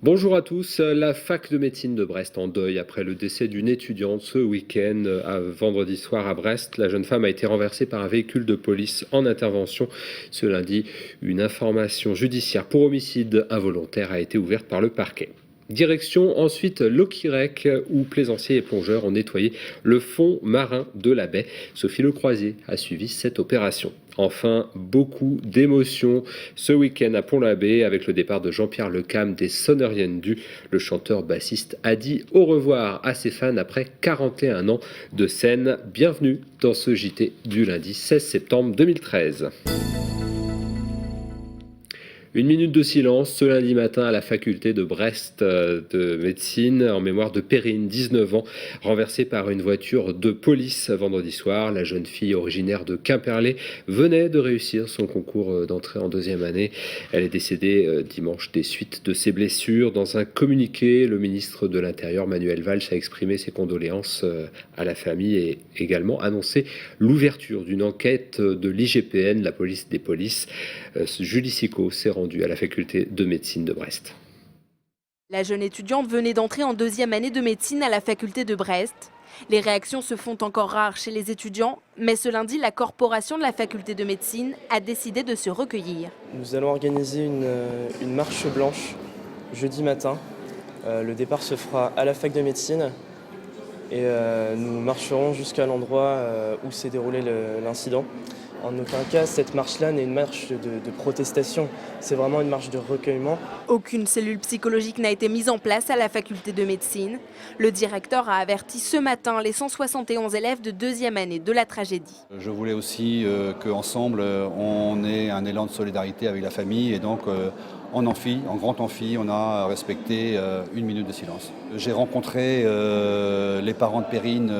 Bonjour à tous. La fac de médecine de Brest en deuil après le décès d'une étudiante ce week-end. Vendredi soir à Brest, la jeune femme a été renversée par un véhicule de police en intervention. Ce lundi, une information judiciaire pour homicide involontaire a été ouverte par le parquet. Direction ensuite l'Auquirec où plaisanciers et plongeurs ont nettoyé le fond marin de la baie. Sophie Lecroisier a suivi cette opération. Enfin, beaucoup d'émotions ce week-end à Pont-l'Abbé avec le départ de Jean-Pierre Lecam des Sonneriennes du. Le chanteur-bassiste a dit au revoir à ses fans après 41 ans de scène. Bienvenue dans ce JT du lundi 16 septembre 2013. Une minute de silence ce lundi matin à la faculté de Brest de médecine en mémoire de Perrine, 19 ans, renversée par une voiture de police vendredi soir. La jeune fille originaire de Quimperlé venait de réussir son concours d'entrée en deuxième année. Elle est décédée dimanche des suites de ses blessures. Dans un communiqué, le ministre de l'Intérieur, Manuel Valls, a exprimé ses condoléances à la famille et également annoncé l'ouverture d'une enquête de l'IGPN, la police des polices. Julie Sicot s'est rendue à la faculté de médecine de Brest. La jeune étudiante venait d'entrer en deuxième année de médecine à la faculté de Brest. Les réactions se font encore rares chez les étudiants, mais ce lundi, la corporation de la faculté de médecine a décidé de se recueillir. Nous allons organiser une marche blanche jeudi matin. Le départ se fera à la fac de médecine et nous marcherons jusqu'à l'endroit où s'est déroulé l'incident. En aucun cas, cette marche-là n'est une marche de protestation, c'est vraiment une marche de recueillement. Aucune cellule psychologique n'a été mise en place à la faculté de médecine. Le directeur a averti ce matin les 171 élèves de deuxième année de la tragédie. Je voulais aussi qu'ensemble, on ait un élan de solidarité avec la famille et donc en grand amphi, on a respecté une minute de silence. J'ai rencontré les parents de Perrine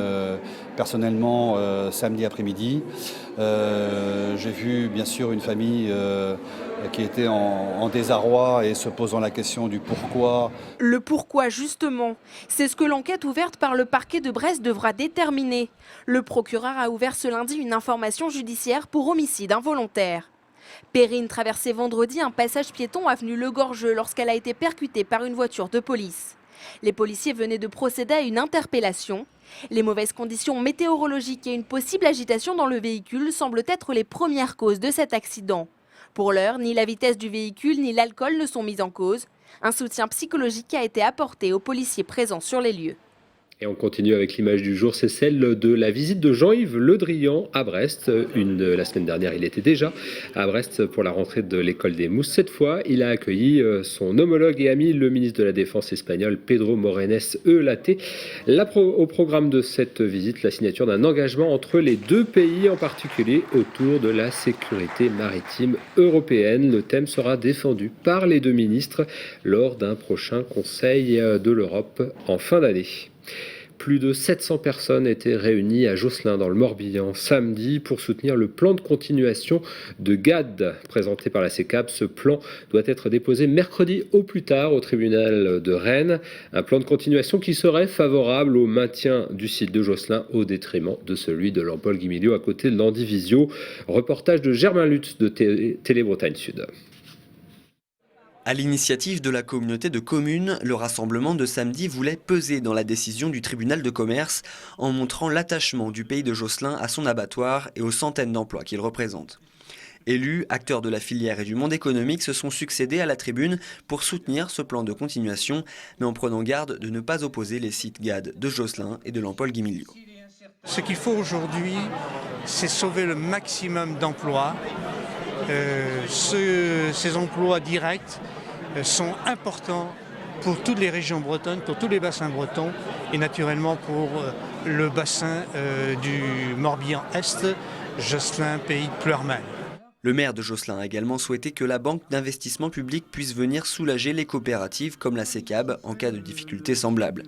personnellement samedi après-midi. J'ai vu bien sûr une famille qui était en désarroi et se posant la question du pourquoi. Le pourquoi justement, c'est ce que l'enquête ouverte par le parquet de Brest devra déterminer. Le procureur a ouvert ce lundi une information judiciaire pour homicide involontaire. Perrine traversait vendredi un passage piéton avenue Le Gorgeux lorsqu'elle a été percutée par une voiture de police. Les policiers venaient de procéder à une interpellation. Les mauvaises conditions météorologiques et une possible agitation dans le véhicule semblent être les premières causes de cet accident. Pour l'heure, ni la vitesse du véhicule ni l'alcool ne sont mis en cause. Un soutien psychologique a été apporté aux policiers présents sur les lieux. Et on continue avec l'image du jour, c'est celle de la visite de Jean-Yves Le Drian à Brest. La semaine dernière, il était déjà à Brest pour la rentrée de l'école des Mousses. Cette fois, il a accueilli son homologue et ami, le ministre de la Défense espagnol, Pedro Morenes Eulate. Au programme de cette visite, la signature d'un engagement entre les deux pays, en particulier autour de la sécurité maritime européenne. Le thème sera défendu par les deux ministres lors d'un prochain Conseil de l'Europe en fin d'année. Plus de 700 personnes étaient réunies à Josselin dans le Morbihan samedi pour soutenir le plan de continuation de GAD présenté par la CECAP. Ce plan doit être déposé mercredi au plus tard au tribunal de Rennes. Un plan de continuation qui serait favorable au maintien du site de Josselin au détriment de celui de Lampol-Guimiliau à côté de l'Andivisio. Reportage de Germain Lutz de Télé Bretagne Sud. À l'initiative de la communauté de communes, le rassemblement de samedi voulait peser dans la décision du tribunal de commerce en montrant l'attachement du pays de Josselin à son abattoir et aux centaines d'emplois qu'il représente. Élus, acteurs de la filière et du monde économique se sont succédés à la tribune pour soutenir ce plan de continuation, mais en prenant garde de ne pas opposer les sites GAD de Josselin et de Lampol-Guimiliau. Ce qu'il faut aujourd'hui, c'est sauver le maximum d'emplois. Ces emplois directs sont importants pour toutes les régions bretonnes, pour tous les bassins bretons et naturellement pour le bassin du Morbihan-Est, Josselin, pays de Pleurmagne. Le maire de Josselin a également souhaité que la banque d'investissement public puisse venir soulager les coopératives comme la CECAB en cas de difficultés semblables.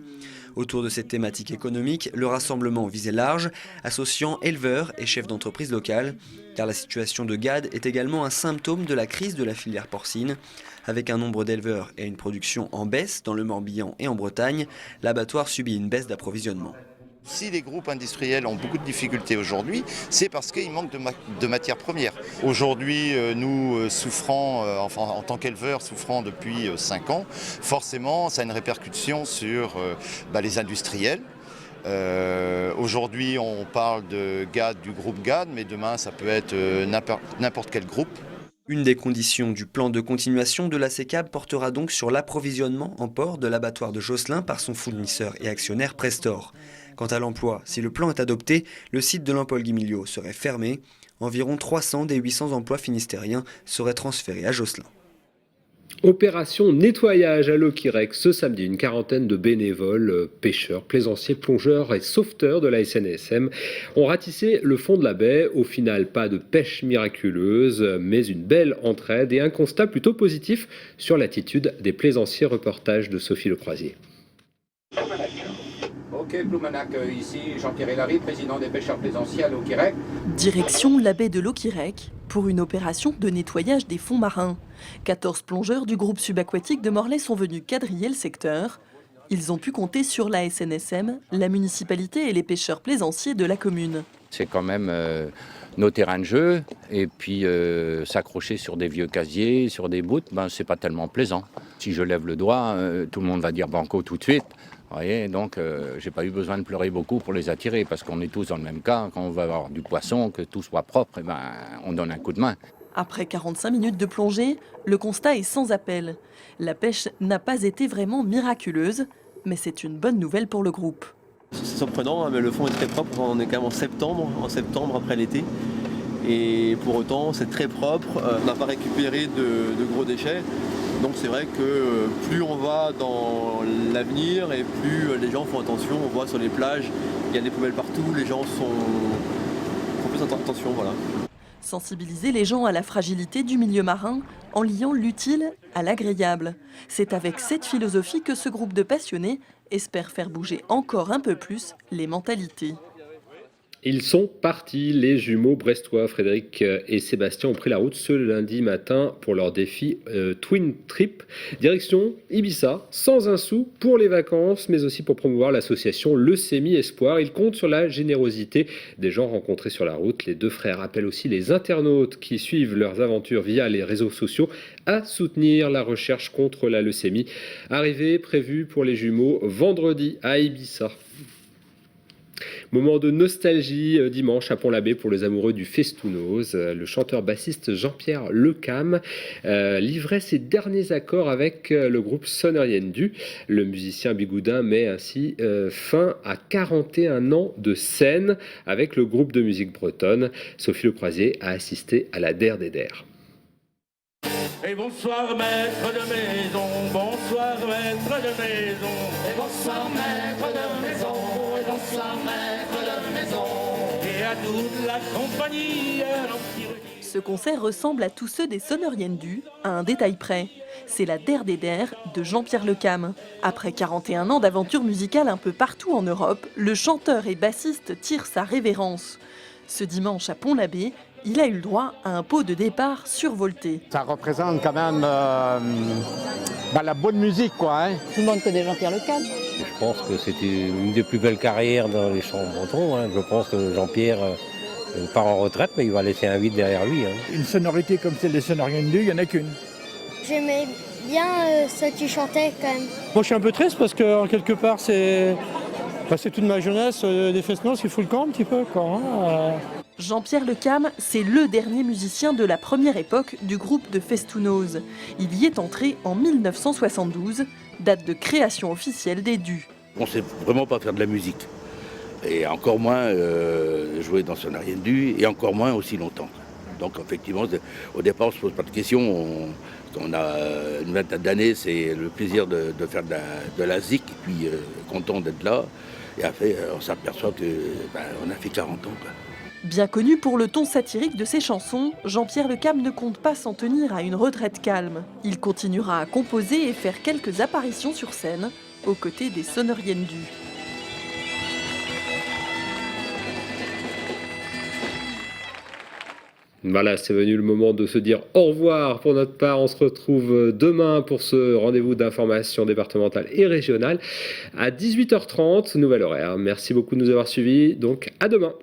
Autour de cette thématique économique, le rassemblement visait large, associant éleveurs et chefs d'entreprise locales, car la situation de GAD est également un symptôme de la crise de la filière porcine. Avec un nombre d'éleveurs et une production en baisse dans le Morbihan et en Bretagne, l'abattoir subit une baisse d'approvisionnement. Si les groupes industriels ont beaucoup de difficultés aujourd'hui, c'est parce qu'il manque de matières premières. Aujourd'hui, nous souffrant, en tant qu'éleveurs, souffrant depuis 5 ans, forcément, ça a une répercussion sur les industriels. Aujourd'hui, on parle de GAD, du groupe GAD, mais demain, ça peut être n'importe quel groupe. Une des conditions du plan de continuation de la SECAB portera donc sur l'approvisionnement en porc de l'abattoir de Josselin par son fournisseur et actionnaire Prestor. Quant à l'emploi, si le plan est adopté, le site de Lampol-Guimiliau serait fermé. Environ 300 des 800 emplois finistériens seraient transférés à Josselin. Opération nettoyage à l'Auquirec ce samedi. Une quarantaine de bénévoles, pêcheurs, plaisanciers, plongeurs et sauveteurs de la SNSM ont ratissé le fond de la baie. Au final, pas de pêche miraculeuse, mais une belle entraide et un constat plutôt positif sur l'attitude des plaisanciers. Reportage de Sophie Lecroisier. Ok, Ploumanac, ici Jean-Pierre Hélary, président des pêcheurs plaisanciers à l'Auquirec. Direction la baie de l'Auquirec pour une opération de nettoyage des fonds marins. 14 plongeurs du groupe subaquatique de Morlaix sont venus quadriller le secteur. Ils ont pu compter sur la SNSM, la municipalité et les pêcheurs plaisanciers de la commune. C'est quand même nos terrains de jeu, et puis s'accrocher sur des vieux casiers, sur des bouts, c'est pas tellement plaisant. Si je lève le doigt, tout le monde va dire banco tout de suite. Vous voyez, donc j'ai pas eu besoin de pleurer beaucoup pour les attirer, parce qu'on est tous dans le même cas. Quand on va avoir du poisson, que tout soit propre, on donne un coup de main. Après 45 minutes de plongée, le constat est sans appel. La pêche n'a pas été vraiment miraculeuse, mais c'est une bonne nouvelle pour le groupe. C'est surprenant, mais le fond est très propre. On est quand même en septembre après l'été. Et pour autant, c'est très propre. On n'a pas récupéré de gros déchets. Donc c'est vrai que plus on va dans l'avenir et plus les gens font attention. On voit sur les plages, il y a des poubelles partout, les gens font plus attention. Voilà. Sensibiliser les gens à la fragilité du milieu marin en liant l'utile à l'agréable. C'est avec cette philosophie que ce groupe de passionnés espère faire bouger encore un peu plus les mentalités. Ils sont partis, les jumeaux brestois. Frédéric et Sébastien ont pris la route ce lundi matin pour leur défi Twin Trip. Direction Ibiza, sans un sou pour les vacances, mais aussi pour promouvoir l'association Leucémie Espoir. Ils comptent sur la générosité des gens rencontrés sur la route. Les deux frères appellent aussi les internautes qui suivent leurs aventures via les réseaux sociaux à soutenir la recherche contre la leucémie. Arrivée prévue pour les jumeaux vendredi à Ibiza. Moment de nostalgie dimanche à Pont-l'Abbé pour les amoureux du Festounoz. Le chanteur-bassiste Jean-Pierre Lecam livrait ses derniers accords avec le groupe Soneriendu. Le musicien bigoudin met ainsi fin à 41 ans de scène avec le groupe de musique bretonne. Sophie Lecroisier a assisté à la Der des Der. Et bonsoir maître de maison, bonsoir maître de maison, et bonsoir maître de maison, et bonsoir maître de maison, et à toute la compagnie. Ce concert ressemble à tous ceux des Soneriendu, à un détail près. C'est la Der des Der de Jean-Pierre Lecam. Après 41 ans d'aventure musicale un peu partout en Europe, le chanteur et bassiste tire sa révérence. Ce dimanche à Pont-l'Abbé, il a eu le droit à un pot de départ survolté. Ça représente quand même la bonne musique, quoi. Tout le monde connaît Jean-Pierre Lecam. Je pense que c'était une des plus belles carrières dans les chants bretons. Je pense que Jean-Pierre part en retraite, mais il va laisser un vide derrière lui. Une sonorité comme celle des Soneriendu, il n'y en a qu'une. J'aimais bien ce qui chantait quand même. Moi je suis un peu triste parce que en quelque part c'est toute ma jeunesse des Festounoz qui fout le camp un petit peu, quoi. Jean-Pierre Lecam, c'est le dernier musicien de la première époque du groupe de Festounoz. Il y est entré en 1972, date de création officielle des Dus. On ne sait vraiment pas faire de la musique. Et encore moins jouer dans Soneriendu, et encore moins aussi longtemps. Donc effectivement, au départ, on ne se pose pas de questions. On a une vingtaine d'années, c'est le plaisir de faire de la zik, et puis content d'être là. Et après, on s'aperçoit qu'on a fait 40 ans, quoi. Bien connu pour le ton satirique de ses chansons, Jean-Pierre Lecam ne compte pas s'en tenir à une retraite calme. Il continuera à composer et faire quelques apparitions sur scène, aux côtés des Soneriendu. Voilà, c'est venu le moment de se dire au revoir pour notre part. On se retrouve demain pour ce rendez-vous d'information départementale et régionale à 18h30, nouvel horaire. Merci beaucoup de nous avoir suivis. Donc, à demain.